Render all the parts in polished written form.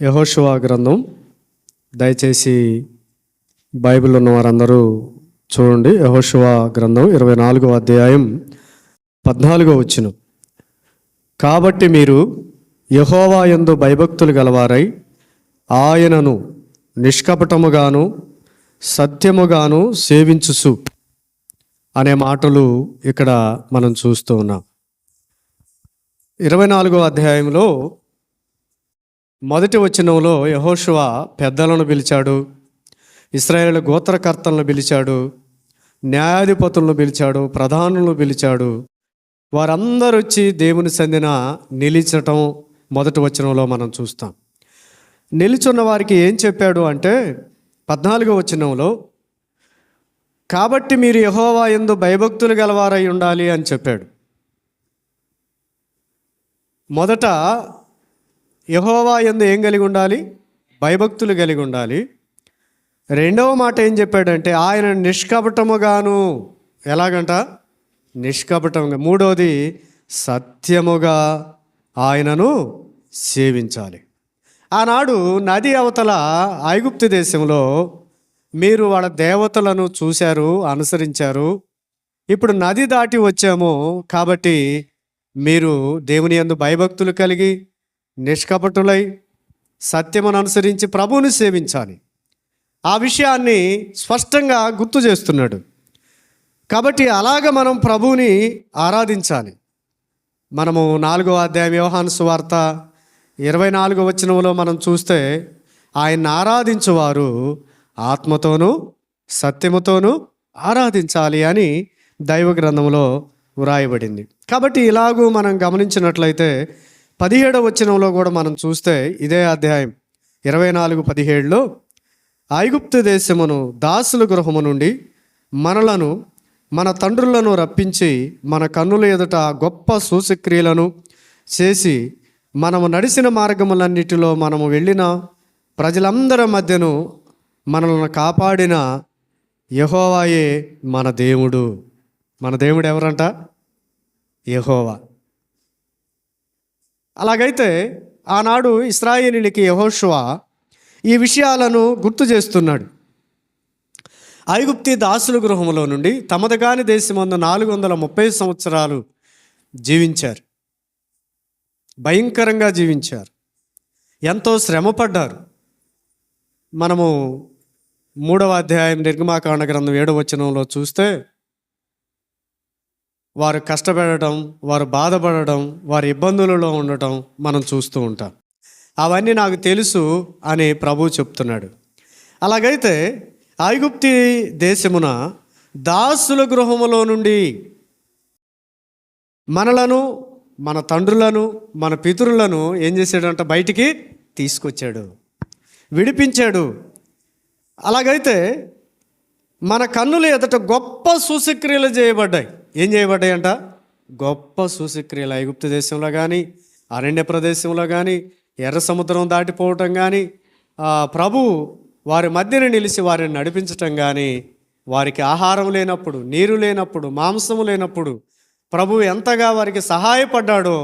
యెహోషువ గ్రంథం. దయచేసి బైబిల్ ఉన్న వారందరూ చూడండి. యెహోషువ గ్రంథం 24వ అధ్యాయం 14వ వచనం. కాబట్టి మీరు యెహోవా యందు భయభక్తులు గలవారై ఆయనను నిష్కపటముగాను సత్యముగాను సేవించుసు అనే మాటలు ఇక్కడ మనం చూస్తూ ఉన్నాం. 24వ అధ్యాయంలో మొదటి వచనంలో యెహోషువ పెద్దలను పిలిచాడు, ఇశ్రాయేలు గోత్రకర్తలను పిలిచాడు, న్యాయాధిపతులను పిలిచాడు, ప్రధానులను పిలిచాడు. వారందరూ వచ్చి దేవుని సంధిన నిలిచటం మొదటి వచనంలో మనం చూస్తాం. నిలిచున్న వారికి ఏం చెప్పాడు అంటే 14వ వచనంలో, కాబట్టి మీరు యెహోవా యందు భయభక్తులు గలవారై ఉండాలి అని చెప్పాడు. మొదట యెహోవా యందు ఏం కలిగి ఉండాలి? భయభక్తులు కలిగి ఉండాలి. రెండవ మాట ఏం చెప్పాడంటే ఆయన నిష్కపటముగాను, ఎలాగంట? నిష్కపటముగా. మూడవది సత్యముగా ఆయనను సేవించాలి. ఆనాడు నది అవతల ఐగుప్తు దేశంలో మీరు వాళ్ళ దేవతలను చూశారు, అనుసరించారు. ఇప్పుడు నది దాటి వచ్చాము కాబట్టి మీరు దేవుని యందు భయభక్తులు కలిగి నిష్కపటులై సత్యమును అనుసరించి ప్రభువుని సేవించాలి. ఆ విషయాన్ని స్పష్టంగా గుర్తు చేస్తున్నాడు. కాబట్టి అలాగ మనం ప్రభువుని ఆరాధించాలి. మనము 4వ అధ్యాయం యోహాను సువార్త 24వ వచనంలో మనం చూస్తే ఆయన్ని ఆరాధించువారు ఆత్మతోనూ సత్యముతోనూ ఆరాధించాలి అని దైవ గ్రంథంలో వ్రాయబడింది. కాబట్టి ఇలాగూ మనం గమనించినట్లయితే 17వ వచనంలో కూడా మనం చూస్తే ఇదే అధ్యాయం 24:17లో ఐగుప్తు దేశమును దాసుల గృహము నుండి మనలను మన తండ్రులను రప్పించి మన కన్నుల ఎదుట గొప్ప సూచక్రియలను చేసి మనము నడిచిన మార్గములన్నిటిలో మనము వెళ్ళిన ప్రజలందరి మధ్యను మనల్ని కాపాడిన యెహోవాయే మన దేవుడు. మన దేవుడు ఎవరంట? యెహోవా. అలాగైతే ఆనాడు ఇశ్రాయేలీయులకి యెహోషువ ఈ విషయాలను గుర్తు చేస్తున్నాడు. ఐగుప్తీ దాసుల గృహములో నుండి తమది కాని దేశమందు 430 సంవత్సరాలు జీవించారు. భయంకరంగా జీవించారు. ఎంతో శ్రమపడ్డారు. మనము 3వ అధ్యాయం నిర్గమాకాండ గ్రంథం 7వ వచనంలో చూస్తే వారు కష్టపడటం, వారు బాధపడటం, వారి ఇబ్బందులలో ఉండటం మనం చూస్తూ ఉంటాం. అవన్నీ నాకు తెలుసు అని ప్రభువు చెప్తున్నాడు. అలాగైతే ఐగుప్తీ దేశమున దాసుల గృహములో నుండి మనలను, మన తండ్రులను, మన పితరులను ఏం చేశాడంట? బయటికి తీసుకొచ్చాడు, విడిపించాడు. అలాగైతే మన కన్నుల ఎదుట గొప్ప సూచక్రియలు చేయబడ్డాయి. ఏం చేయబడ్డాయి అంట? గొప్ప సూచక్రియలు. ఐగుప్తు దేశంలో కానీ, అరణ్య ప్రదేశంలో కానీ, ఎర్ర సముద్రం దాటిపోవటం కానీ, ప్రభు వారి మధ్యన నిలిచి వారిని నడిపించటం కానీ, వారికి ఆహారం లేనప్పుడు, నీరు లేనప్పుడు, మాంసము లేనప్పుడు ప్రభు ఎంతగా వారికి సహాయపడ్డాడో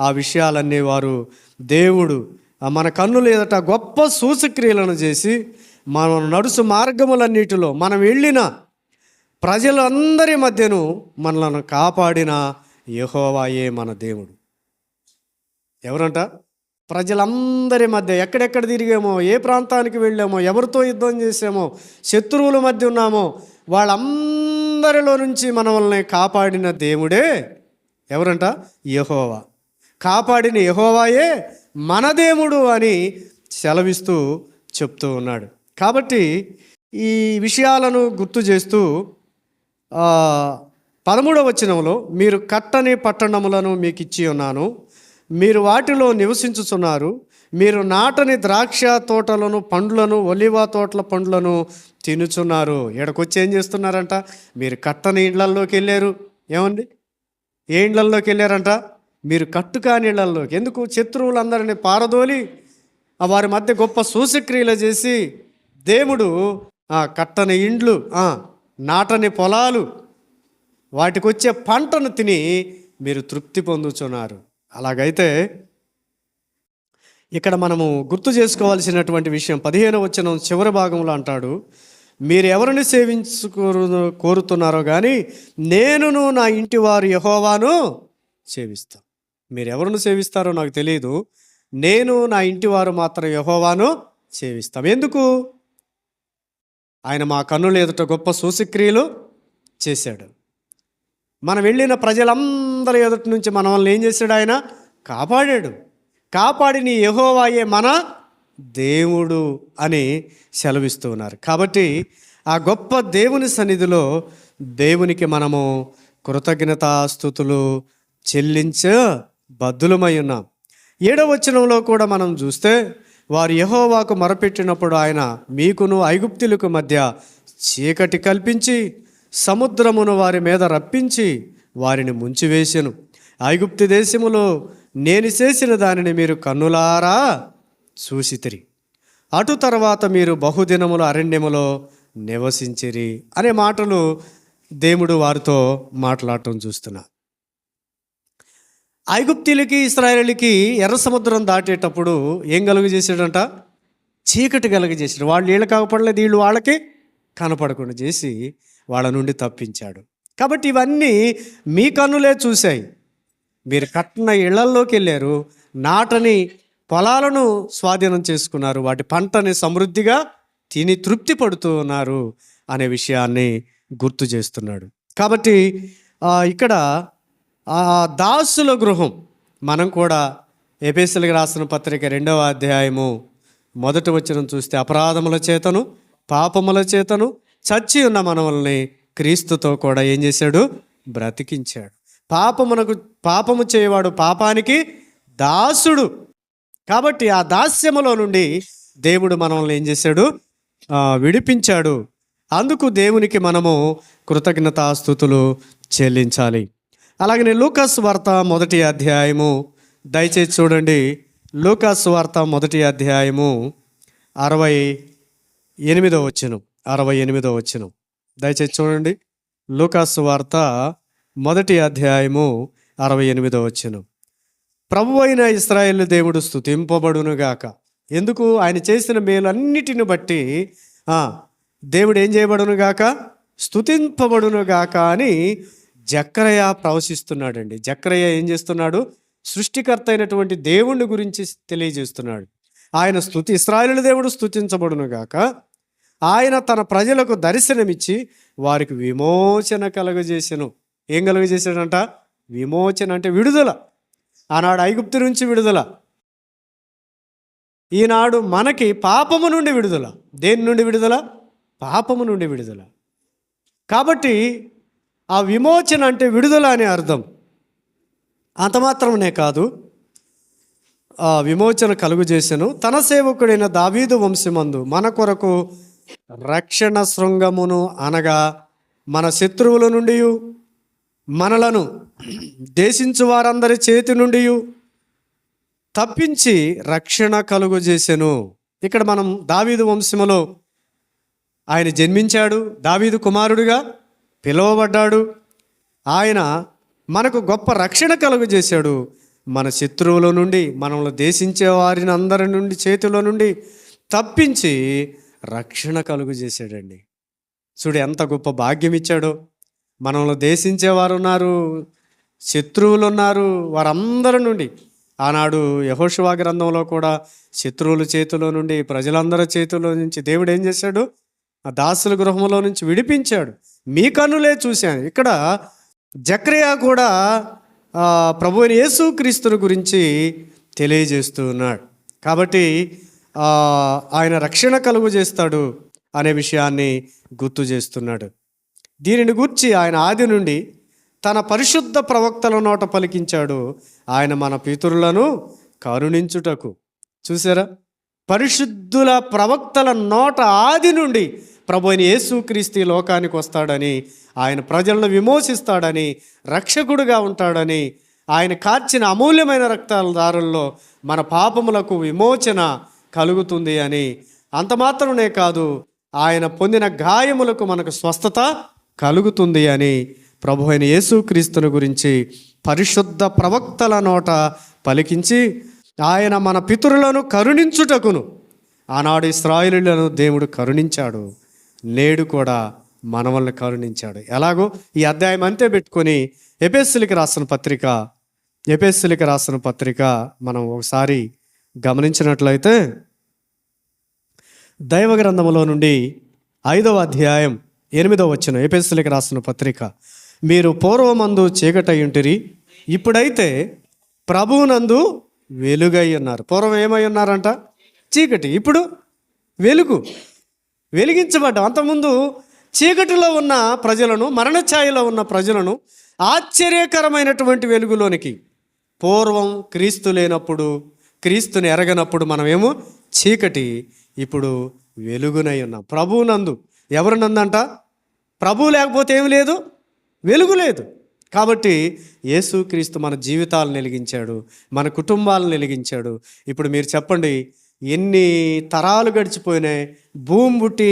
ఆ విషయాలన్నీ వారు దేవుడు మన కన్నుల ఎదుట గొప్ప సూచక్రియలను చేసి మనం నడుసు మార్గములన్నిటిలో మనం వెళ్ళిన ప్రజలందరి మధ్యను మనలను కాపాడిన యెహోవాయే మన దేవుడు. ఎవరంట? ప్రజలందరి మధ్య ఎక్కడెక్కడ తిరిగామో, ఏ ప్రాంతానికి వెళ్ళామో, ఎవరితో యుద్ధం చేసామో, శత్రువుల మధ్య ఉన్నామో వాళ్ళందరిలో నుంచి మనల్ని కాపాడిన దేవుడే ఎవరంట? యెహోవా. కాపాడిన యెహోవాయే మన దేవుడు అని సెలవిస్తూ చెప్తూ ఉన్నాడు. కాబట్టి ఈ విషయాలను గుర్తు చేస్తూ 13వ వచనంలో మీరు కట్టని పట్టణములను మీకు ఇచ్చి ఉన్నాను, మీరు వాటిలో నివసించుచున్నారు, మీరు నాటని ద్రాక్ష తోటలను, పండ్లను, ఒలివ తోటల పండ్లను తినుచున్నారు. ఎక్కడికొచ్చి ఏం చేస్తున్నారంట? మీరు కట్టని ఇళ్లల్లోకి వెళ్ళారు. ఏమండి? ఏ ఇళ్లల్లోకి వెళ్ళారంట? మీరు కట్టు కాని ఇళ్లల్లోకి. ఎందుకు? శత్రువులందరినీ పారదోలి వారి మధ్య గొప్ప సూచక్రియలు చేసి దేవుడు కట్టని ఇండ్లు, నాటని పొలాలు, వాటికి వచ్చే పంటను తిని మీరు తృప్తి పొందుచున్నారు. అలాగైతే ఇక్కడ మనము గుర్తు చేసుకోవాల్సినటువంటి విషయం 15వ వచనం చివరి భాగంలో అంటాడు, మీరు ఎవరిని కోరుతున్నారో కానీ నేనును నా ఇంటి వారు యెహోవాను సేవిస్తాం. మీరు ఎవరిని సేవిస్తారో నాకు తెలియదు, నేను నా ఇంటి వారు మాత్రం యెహోవాను సేవిస్తాం. ఎందుకు? ఆయన మా కన్నుల ఎదుట గొప్ప సూచక్రియలు చేశాడు. మనం వెళ్ళిన ప్రజలందరి ఎదుటి నుంచి మనల్ని ఏం చేశాడు? ఆయన కాపాడాడు. కాపాడి నీ యెహోవాయే మన దేవుడు అని సెలవిస్తూ ఉన్నారు. కాబట్టి ఆ గొప్ప దేవుని సన్నిధిలో దేవునికి మనము కృతజ్ఞతాస్తుతులు చెల్లించ బద్దులమై ఉన్నాం. 7వ వచనంలో కూడా మనం చూస్తే, వారు యెహోవాకు మొరపెట్టినప్పుడు ఆయన మీకును ఐగుప్తులకు మధ్య చీకటి కల్పించి సముద్రమును వారి మీద రప్పించి వారిని ముంచివేసెను. ఐగుప్తు దేశములో నేను చేసిన దానిని మీరు కన్నులారా చూసితిరి. అటు తర్వాత మీరు బహుదినముల అరణ్యములో నివసించిరి అనే మాటలు దేవుడు వారితో మాట్లాడటం చూస్తున్నా. ఐగుప్తీలకి ఇశ్రాయేలుకి ఎర్ర సముద్రం దాటేటప్పుడు ఏం కలుగజేసాడంట? చీకటి కలుగజేసాడు. వాళ్ళు వీళ్ళు కాకపోవట్లేదు, వీళ్ళు వాళ్ళకి కనపడకుండా చేసి వాళ్ళ నుండి తప్పించాడు. కాబట్టి ఇవన్నీ మీ కన్నులే చూశాయి. మీరు కట్టిన ఇళ్లల్లోకి వెళ్ళారు, నాటని పొలాలను స్వాధీనం చేసుకున్నారు, వాటి పంటని సమృద్ధిగా తిని తృప్తి పడుతూ ఉన్నారు అనే విషయాన్ని గుర్తు చేస్తున్నాడు. కాబట్టి ఇక్కడ దాసుల గృహం, మనం కూడా ఎఫెసీయులకు రాసిన పత్రిక 2వ అధ్యాయము 1వ వచనం చూస్తే, అపరాధముల చేతను పాపముల చేతను చచ్చి ఉన్న మనల్ని క్రీస్తుతో కూడా ఏం చేశాడు? బ్రతికించాడు. పాపము చేయవాడు పాపానికి దాసుడు. కాబట్టి ఆ దాస్యములో నుండి దేవుడు మనల్ని ఏం చేశాడు? విడిపించాడు. అందుకు దేవునికి మనము కృతజ్ఞతాస్తుతులు చెల్లించాలి. అలాగనే లూకాసు వార్త 1వ అధ్యాయము, దయచేసి చూడండి. లూకాసు వార్త 1వ అధ్యాయము 68వ వచనం దయచేసి చూడండి. లూకాసు వార్త 1వ అధ్యాయము 68వ వచనం. ప్రభువు అయిన ఇశ్రాయేలు దేవుడు స్తుతింపబడునుగాక. ఎందుకు? ఆయన చేసిన మేలన్నిటిని బట్టి దేవుడు ఏం చేయబడునుగాక? స్తుతింపబడునుగాక అని జక్కరయ్య ప్రవశిస్తున్నాడండి. జక్కరయ్య ఏం చేస్తున్నాడు? సృష్టికర్త అయినటువంటి దేవుణ్ణి గురించి తెలియజేస్తున్నాడు. ఆయన ఇశ్రాయేలు దేవుడు స్తుతించబడునుగాక. ఆయన తన ప్రజలకు దర్శనమిచ్చి వారికి విమోచన కలుగజేసెను. ఏం కలుగజేసాడంట? విమోచన అంటే విడుదల. ఆనాడు ఐగుప్తు నుంచి విడుదల, ఈనాడు మనకి పాపము నుండి విడుదల. దేని నుండి విడుదల? పాపము నుండి విడుదల. కాబట్టి ఆ విమోచన అంటే విడుదల అనే అర్థం. అంత మాత్రమే కాదు, ఆ విమోచన కలుగజేసెను. తన సేవకుడైన దావీదు వంశమందు మన కొరకు రక్షణ శృంగమును, అనగా మన శత్రువుల నుండి మనలను దేశించు వారందరి చేతి నుండి తప్పించి రక్షణ కలుగజేసెను. ఇక్కడ మనం దావీదు వంశములో ఆయన జన్మించాడు, దావీదు కుమారుడిగా పిలువబడ్డాడు. ఆయన మనకు గొప్ప రక్షణ కలుగజేశాడు. మన శత్రువుల నుండి, మనల్ని దేశించే వారిని అందరి నుండి చేతిలో నుండి తప్పించి రక్షణ కలుగజేశాడండి. చూడు ఎంత గొప్ప భాగ్యం ఇచ్చాడో. మనల్ని దేశించేవారు ఉన్నారు, శత్రువులు ఉన్నారు, వారందరి నుండి. ఆనాడు యెహోషువ గ్రంథంలో కూడా శత్రువుల చేతిలో నుండి, ప్రజలందరి చేతిలో నుంచి దేవుడు ఏం చేశాడు? ఆ దాసుల గృహంలో నుంచి విడిపించాడు. మీ కన్నులే చూశాను. ఇక్కడ జక్కరయ్య కూడా ప్రభు అయిన యేసుక్రీస్తుని గురించి తెలియజేస్తూ ఉన్నాడు. కాబట్టి ఆయన రక్షణ కలుగు చేస్తాడు అనే విషయాన్ని గుర్తు చేస్తున్నాడు. దీనిని గూర్చి ఆయన ఆది నుండి తన పరిశుద్ధ ప్రవక్తల నోట పలికించాడు. ఆయన మన పితరులను కరుణించుటకు. చూసారా? పరిశుద్ధుల ప్రవక్తల నోట ఆది నుండి ప్రభు అయిన యేసుక్రీస్తు లోకానికి వస్తాడని, ఆయన ప్రజలను విమోచిస్తాడని, రక్షకుడుగా ఉంటాడని, ఆయన కార్చిన అమూల్యమైన రక్తాల దారుల్లో మన పాపములకు విమోచన కలుగుతుంది అని, అంత మాత్రమే కాదు, ఆయన పొందిన గాయములకు మనకు స్వస్థత కలుగుతుంది అని ప్రభు అయిన యేసుక్రీస్తుని గురించి పరిశుద్ధ ప్రవక్తల నోట పలికించి ఆయన మన పితరులను కరుణించుటకును, ఆనాడు ఇశ్రాయేలీయులను దేవుడు కరుణించాడు, నేడు కూడా మనవల్ని కరుణించాడు. ఎలాగో ఈ అధ్యాయం అంతే పెట్టుకొని ఎఫెసీయులకు రాసిన పత్రిక మనం ఒకసారి గమనించినట్లయితే దైవ గ్రంథములో నుండి 5వ అధ్యాయం 8వ వచనం. ఎఫెసీయులకు రాసిన పత్రిక, మీరు పూర్వమందు చీకటయ్యుంటిరి, ఇప్పుడైతే ప్రభువునందు వెలుగై ఉన్నారు. పూర్వం ఏమై ఉన్నారంట? చీకటి, ఇప్పుడు వెలుగు, వెలిగించబడ్డాం. అంతకుముందు చీకటిలో ఉన్న ప్రజలను, మరణఛాయలో ఉన్న ప్రజలను ఆశ్చర్యకరమైనటువంటి వెలుగులోనికి, పూర్వం క్రీస్తు లేనప్పుడు, క్రీస్తుని ఎరగనప్పుడు మనమేమో చీకటి, ఇప్పుడు వెలుగునై ఉన్నాం. ప్రభువునందు. ఎవరినందంట? ప్రభువు లేకపోతే ఏమి లేదు, వెలుగు లేదు. కాబట్టి యేసుక్రీస్తు మన జీవితాలను వెలిగించాడు, మన కుటుంబాలను వెలిగించాడు. ఇప్పుడు మీరు చెప్పండి, ఎన్ని తరాలు గడిచిపోయినాయి, భూమి పుట్టి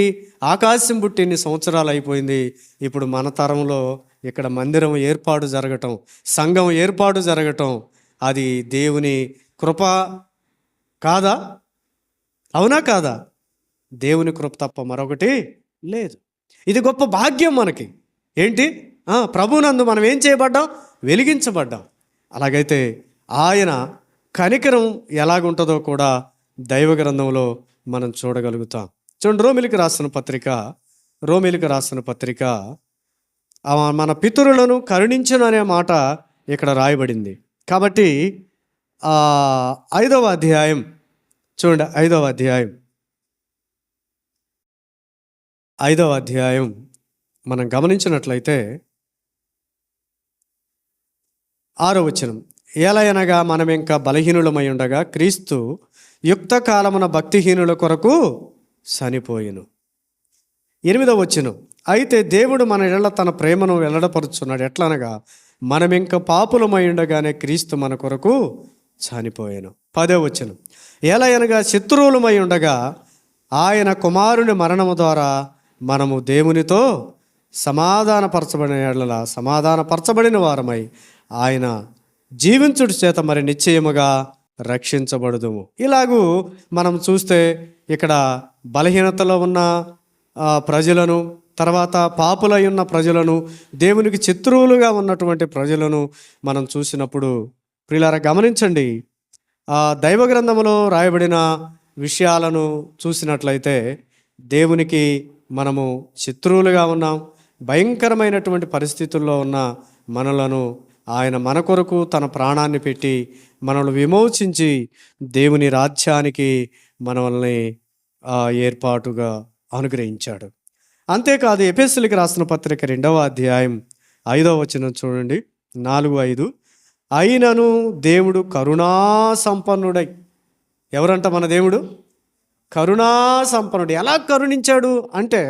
ఆకాశం పుట్టి ఎన్ని సంవత్సరాలు అయిపోయింది. ఇప్పుడు మన తరంలో ఇక్కడ మందిరం ఏర్పాటు జరగటం, సంఘం ఏర్పాటు జరగటం, అది దేవుని కృప కాదా? అవునా కాదా? దేవుని కృప తప్ప మరొకటి లేదు. ఇది గొప్ప భాగ్యం మనకి. ఏంటి? ప్రభువునందు మనం ఏం చేయబడ్డాం? వెలిగించబడ్డాం. అలాగైతే ఆయన కనికరం ఎలాగుంటుందో కూడా దైవ గ్రంథంలో మనం చూడగలుగుతాం. చూడండి, రోమిలికి రాసిన పత్రిక మన పితరులను కరుణించును అనే మాట ఇక్కడ రాయబడింది. కాబట్టి 5వ అధ్యాయం చూడండి, 5వ అధ్యాయం మనం గమనించినట్లయితే 6వ వచనం, ఏలయనగా మనం ఇంకా బలహీనులమై ఉండగా క్రీస్తు యుక్త కాలమున భక్తిహీనుల కొరకు చనిపోయెను. 8వ వచనం, అయితే దేవుడు మన ఎడల తన ప్రేమను వెల్లడపరుచున్నాడు. ఎట్లనగా మనం ఇంకా పాపులమై ఉండగానే క్రీస్తు మన కొరకు చనిపోయెను. 10వ వచనం, ఏలయనగా శత్రువులమై ఉండగా ఆయన కుమారుని మరణము ద్వారా మనము దేవునితో సమాధానపరచబడిన వారమై ఆయన జీవించుడి చేత మరి నిశ్చయముగా రక్షించబడుదుము. ఇలాగూ మనం చూస్తే ఇక్కడ బలహీనతలో ఉన్న ప్రజలను, తర్వాత పాపులై ఉన్న ప్రజలను, దేవునికి శత్రువులుగా ఉన్నటువంటి ప్రజలను మనం చూసినప్పుడు ప్రియులారా గమనించండి, దైవ గ్రంథములో రాయబడిన విషయాలను చూసినట్లయితే దేవునికి మనము శత్రువులుగా ఉన్నాం. భయంకరమైనటువంటి పరిస్థితుల్లో ఉన్న మనలను ఆయన మన కొరకు తన ప్రాణాన్ని పెట్టి మనల్ని విమోచించి దేవుని రాజ్యానికి మనల్ని ఏర్పాటుగా అనుగ్రహించాడు. అంతేకాదు, ఎఫెసీయులకు రాసిన పత్రిక 2వ అధ్యాయం 5వ వచనం చూడండి, 4-5, అయినను దేవుడు కరుణా సంపన్నుడై. ఎవరంట మన దేవుడు? కరుణా సంపన్నుడు. ఎలా కరుణించాడు అంటే,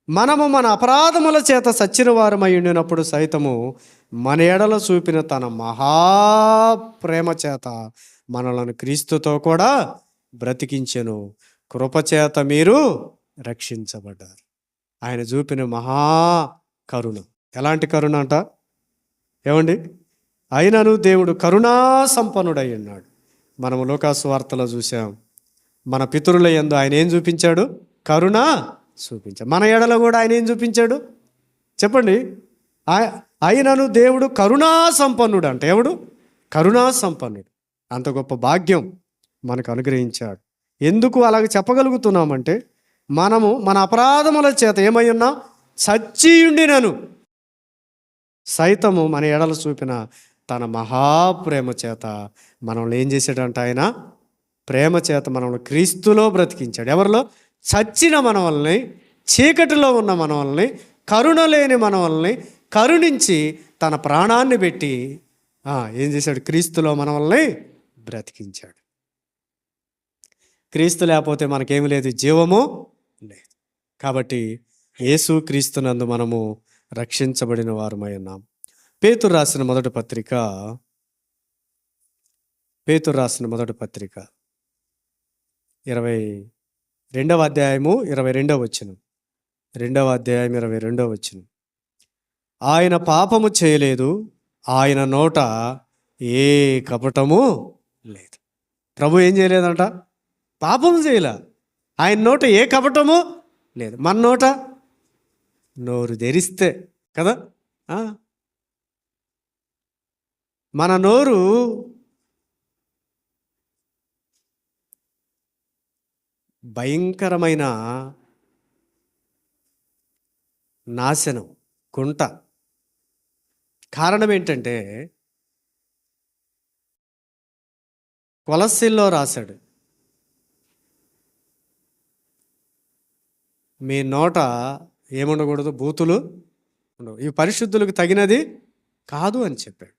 మనము మన అపరాధముల చేత సచ్చిన వారమై ఉండినప్పుడు సైతము మన ఎడల చూపిన తన మహాప్రేమ చేత మనలను క్రీస్తుతో కూడా బ్రతికించెను. కృపచేత మీరు రక్షించబడ్డారు. ఆయన చూపిన మహా కరుణ. ఎలాంటి కరుణ అంట? ఏమండి? అయినను దేవుడు కరుణా సంపన్నుడై ఉన్నాడు. మనము లూకాసు వార్తలో చూసాం, మన పితరుల యందు ఆయన ఏం చూపించాడు? కరుణ చూపించాడు. మన ఎడల కూడా ఆయన ఏం చూపించాడు చెప్పండి? అయినను దేవుడు కరుణా సంపన్నుడు అంట. ఎవడు? కరుణా సంపన్నుడు. అంత గొప్ప భాగ్యం మనకు అనుగ్రహించాడు. ఎందుకు అలాగ చెప్పగలుగుతున్నామంటే, మనము మన అపరాధముల చేత ఏమై ఉన్నాం? చచ్చియుండినను సైతము మన ఎడల చూపిన తన మహాప్రేమ చేత మనల్ని ఏం చేశాడంట? ఆయన ప్రేమ చేత మనల్ని క్రీస్తులో బ్రతికించాడు. ఎవరిలో? చచ్చిన మనవల్ని, చీకటిలో ఉన్న మనవల్ని, కరుణ లేని మనవల్ని కరుణించి తన ప్రాణాన్ని పెట్టి ఏం చేశాడు? క్రీస్తులో మనవల్ని బ్రతికించాడు. క్రీస్తు లేకపోతే మనకేమి లేదు, జీవము లేదు. కాబట్టి యేసు క్రీస్తునందు మనము రక్షించబడిన వారమై ఉన్నాం. పేతురు రాసిన మొదటి పత్రిక 22వ అధ్యాయము 22వ వచనం. 2వ అధ్యాయం 22వ వచనం, ఆయన పాపము చేయలేదు, ఆయన నోట ఏ కపటము లేదు. ప్రభు ఏం చేయలేదంట? పాపము చేయలే. ఆయన నోట ఏ కపటము లేదు. మన నోట నోరు తెరిస్తే కదా, మన నోరు భయంకరమైన నాశనం, కుంట. కారణం ఏంటంటే కొలస్సీల్లో రాశాడు, మీ నోట ఏముండకూడదు, బూతులు ఉండవు, ఇవి పరిశుద్ధులకు తగినది కాదు అని చెప్పాడు.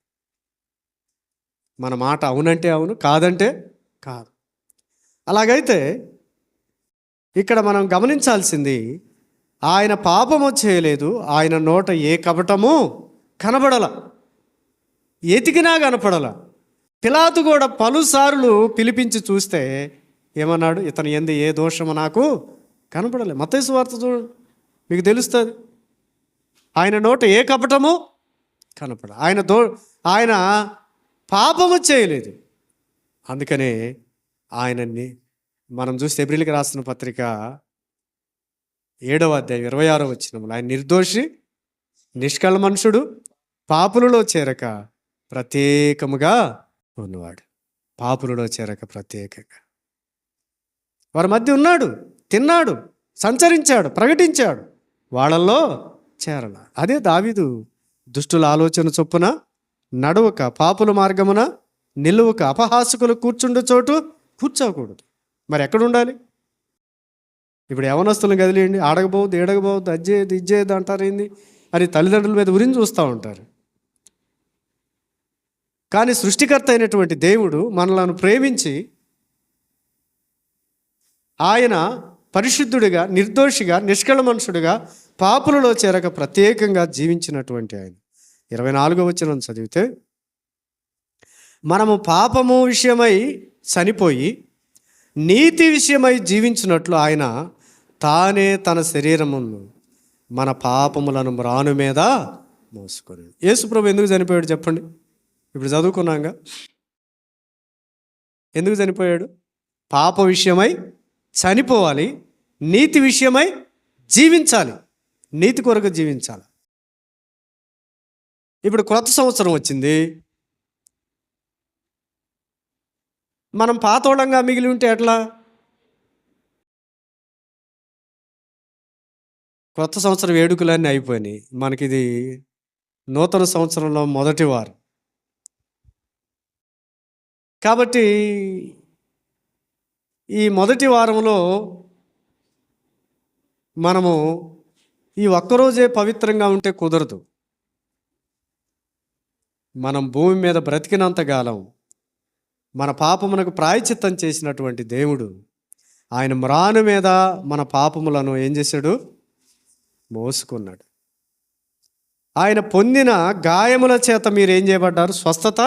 మన మాట అవునంటే అవును, కాదంటే కాదు. అలాగైతే ఇక్కడ మనం గమనించాల్సింది, ఆయన పాపము చేయలేదు, ఆయన నోట ఏ కపటము కనబడల, ఎతికినా కనపడల. పిలాతు కూడా పలుసార్లు పిలిపించి చూస్తే ఏమన్నాడు? ఇతని యందు ఏ దోషము నాకు కనపడలే. మత్తయి సువార్త చూడండి, మీకు తెలుస్తుంది. ఆయన నోట ఏ కపటము కనపడ, ఆయన పాపము చేయలేదు. అందుకనే ఆయనని మనం చూస్తే ఎబ్రిల్కి రాసిన పత్రిక 7వ అధ్యాయం 26వ వచనంలో, ఆయన నిర్దోషి, నిష్కల్మషుడు, పాపులలో చేరక ప్రత్యేకముగా ఉన్నవాడు. పాపులలో చేరక ప్రత్యేకంగా వారి మధ్య ఉన్నాడు, తిన్నాడు, సంచరించాడు, ప్రకటించాడు, వాళ్ళల్లో చేరల. అదే దావీదు, దుష్టుల ఆలోచన చొప్పున నడవక, పాపుల మార్గమున నిలువక, అపహాసకులు కూర్చుండు చోటు కూర్చోకూడదు. మరి ఎక్కడ ఉండాలి? ఇప్పుడు యవనస్తులను కదిలేయండి, ఆడకపోవద్దు, ఏడకపోవద్దు, అజ్జేది ఇజ్జేది అంటారు ఏంది అని తల్లిదండ్రుల మీద ఉరించి చూస్తూ ఉంటారు. కానీ సృష్టికర్త అయినటువంటి దేవుడు మనలను ప్రేమించి ఆయన పరిశుద్ధుడిగా, నిర్దోషిగా, నిష్కల్మషుడిగా, పాపులలో చేరక ప్రత్యేకంగా జీవించినటువంటి ఆయన. 24వ వచనం చదివితే, మనము పాపము విషయమై చనిపోయి నీతి విషయమై జీవించినట్లు ఆయన తానే తన శరీరమును మన పాపములను మ్రాను మీద మోసుకొని. యేసుప్రభు ఎందుకు చనిపోయాడు చెప్పండి? ఇప్పుడు చదువుకున్నాగా, ఎందుకు చనిపోయాడు? పాప విషయమై చనిపోవాలి, నీతి విషయమై జీవించాలి, నీతి కొరకు జీవించాలి. ఇప్పుడు కొత్త సంవత్సరం వచ్చింది, మనం పాతోళంగా మిగిలి ఉంటే ఎట్లా? కొత్త సంవత్సరం వేడుకలన్నీ అయిపోయినాయి, మనకిది నూతన సంవత్సరంలో మొదటి వారం. కాబట్టి ఈ మొదటి వారంలో మనము ఈ ఒక్కరోజే పవిత్రంగా ఉంటే కుదరదు. మనం భూమి మీద బ్రతికినంతకాలం మన పాపమునకు ప్రాయశ్చిత్తం చేసినటువంటి దేవుడు ఆయన మ్రాను మీద మన పాపములను ఏం చేశాడు? మోసుకున్నాడు. ఆయన పొందిన గాయముల చేత మీరు ఏం చేయబడ్డారు? స్వస్థత.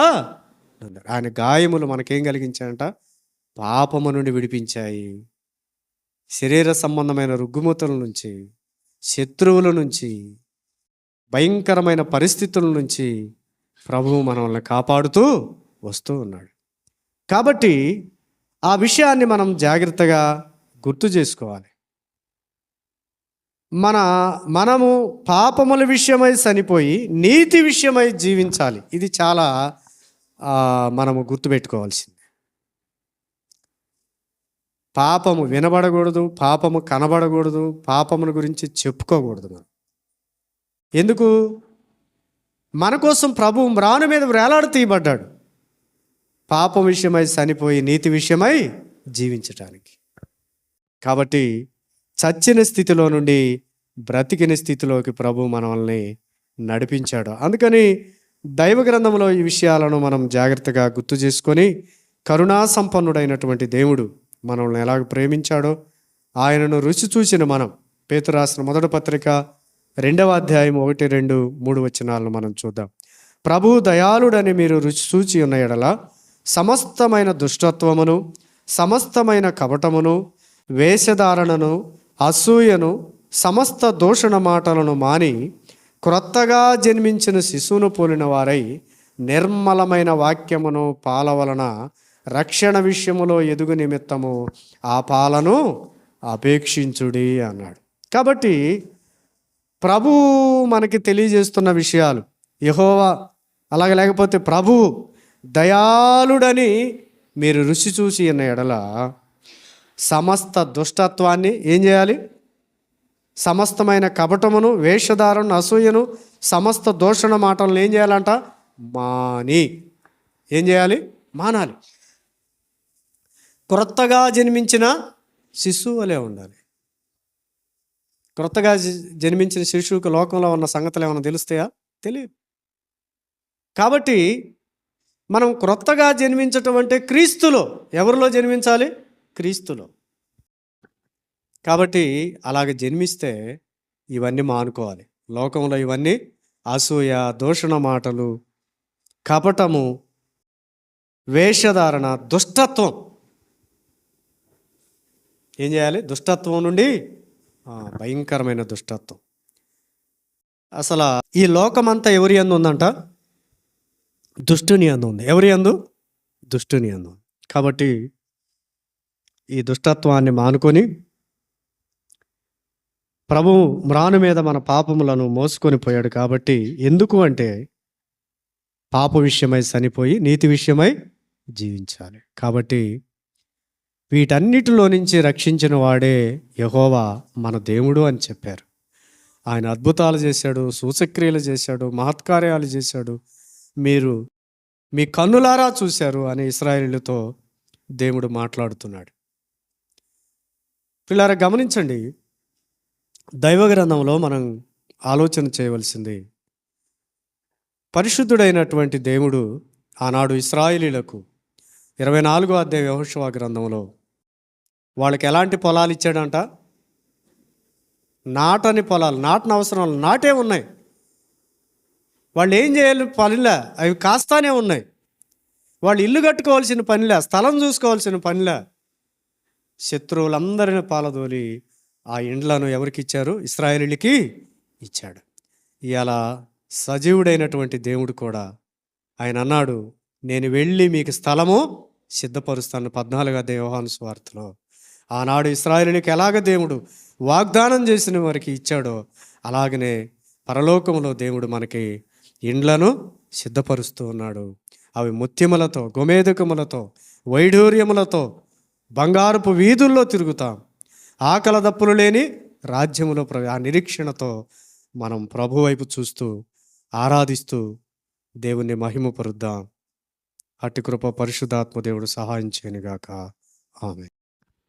ఆయన గాయములు మనకేం కలిగించాయంట? పాపము నుండి విడిపించాయి. శరీర సంబంధమైన రుగ్గుమతుల నుంచి, శత్రువుల నుంచి, భయంకరమైన పరిస్థితుల నుంచి ప్రభువు మనల్ని కాపాడుతూ వస్తూ ఉన్నాడు. కాబట్టి ఆ విషయాన్ని మనం జాగ్రత్తగా గుర్తు చేసుకోవాలి. మనము పాపముల విషయమై చనిపోయి నీతి విషయమై జీవించాలి. ఇది చాలా మనము గుర్తుపెట్టుకోవాల్సింది. పాపము వినబడకూడదు, పాపము కనబడకూడదు, పాపముల గురించి చెప్పుకోకూడదు. మనం ఎందుకు? మన కోసం ప్రభు మ్రాను మీద వేలాడు తీయబడ్డాడు, పాపం విషయమై చనిపోయి నీతి విషయమై జీవించటానికి. కాబట్టి చచ్చిన స్థితిలో నుండి బ్రతికిన స్థితిలోకి ప్రభు మనల్ని నడిపించాడు. అందుకని దైవ గ్రంథంలో ఈ విషయాలను మనం జాగ్రత్తగా గుర్తు చేసుకొని, కరుణా సంపన్నుడైనటువంటి దేవుడు మనల్ని ఎలాగ ప్రేమించాడో ఆయనను రుచి చూసిన మనం పేతురు రాసిన మొదటి పత్రిక 2వ అధ్యాయం 1, 2, 3 వచనాలను మనం చూద్దాం. ప్రభు దయాళుడని మీరు రుచి చూచి ఉన్న ఎడల సమస్తమైన దుష్టత్వమును, సమస్తమైన కపటమును, వేషధారణను, అసూయను, సమస్త దూషణ మాటలను మాని క్రొత్తగా జన్మించిన శిశువును పోలిన వారై నిర్మలమైన వాక్యమును పాల వలన రక్షణ విషయములో ఎదుగు నిమిత్తము ఆ పాలను అపేక్షించుడి అన్నాడు. కాబట్టి ప్రభు మనకి తెలియజేస్తున్న విషయాలు, యెహోవా అలాగే లేకపోతే ప్రభు దయాళుడని మీరు రుచి చూసి అన్న ఎడల సమస్త దుష్టత్వాన్ని ఏం చేయాలి? సమస్తమైన కపటమును, వేషధారణను, అసూయను, సమస్త దూషణ మాటలను ఏం చేయాలంట? ఏం చేయాలి? మానాలి. క్రొత్తగా జన్మించిన శిశువు వలె ఉండాలి. క్రొత్తగా జన్మించిన శిశువుకు లోకంలో ఉన్న సంగతులు ఏమైనా తెలుస్తాయా? తెలియదు. కాబట్టి మనం క్రొత్తగా జన్మించటం అంటే క్రీస్తులో. ఎవరిలో జన్మించాలి? క్రీస్తులో. కాబట్టి అలాగ జన్మిస్తే ఇవన్నీ మానుకోవాలి. లోకంలో ఇవన్నీ అసూయ, దూషణ మాటలు, కపటము, వేషధారణ, దుష్టత్వం ఏం చేయాలి? దుష్టత్వం నుండి భయంకరమైన దుష్టత్వం. అసలు ఈ లోకమంతా ఎవరి యందు ఉందంట? దుష్టుని యందు ఉంది. ఎవరి యందు? దుష్టుని యందు. కాబట్టి ఈ దుష్టత్వాన్ని మానుకొని ప్రభువు మ్రాను మీద మన పాపములను మోసుకొని పోయాడు. కాబట్టి ఎందుకు అంటే పాప విషయమై చనిపోయి నీతి విషయమై జీవించాలి. కాబట్టి వీటన్నిటిలో నుంచి రక్షించిన వాడే యెహోవా మన దేవుడు అని చెప్పారు. ఆయన అద్భుతాలు చేశాడు, సూచక్రియలు చేశాడు, మహత్కార్యాలు చేశాడు, మీరు మీ కన్నులారా చూశారు అని ఇశ్రాయేలుతో దేవుడు మాట్లాడుతున్నాడు. పిల్లారా గమనించండి, దైవ గ్రంథంలో మనం ఆలోచన చేయవలసింది, పరిశుద్ధుడైనటువంటి దేవుడు ఆనాడు ఇశ్రాయేలీలకు 24వ అధ్యాయం యెహోషువ గ్రంథంలో వాళ్ళకి ఎలాంటి పొలాలు ఇచ్చాడంట? నాటని పొలాలు, నాటని అవసరాలు, నాటే ఉన్నాయి. వాళ్ళు ఏం చేయాలి? పనిలే, అవి కాస్తానే ఉన్నాయి. వాళ్ళు ఇల్లు కట్టుకోవాల్సిన పనిలే, స్థలం చూసుకోవాల్సిన పనిలే. శత్రువులందరిని పాలదోలి ఆ ఇండ్లను ఎవరికి ఇచ్చారు? ఇశ్రాయేలీయులకి ఇచ్చాడు. ఇవాళ సజీవుడైనటువంటి దేవుడు కూడా ఆయన అన్నాడు, నేను వెళ్ళి మీకు స్థలము సిద్ధపరుస్తాను. 14వ అధ్యాయం యోహాను సువార్తలో ఆనాడు ఇశ్రాయేలీయులకి ఎలాగ దేవుడు వాగ్దానం చేసిన వారికి ఇచ్చాడో అలాగనే పరలోకంలో దేవుడు మనకి ఇండ్లను సిద్ధపరుస్తూ ఉన్నాడు. అవి ముత్యములతో, గోమేధికములతో, వైఢూర్యములతో, బంగారపు వీధుల్లో తిరుగుతాం. ఆకలి దప్పులు లేని రాజ్యములో ఆ నిరీక్షణతో మనం ప్రభు వైపు చూస్తూ ఆరాధిస్తూ దేవుణ్ణి మహిమపరుద్దాం. అట్టి కృప పరిశుద్ధాత్మ దేవుడు సహాయం చేయనుగాక. ఆమేన్.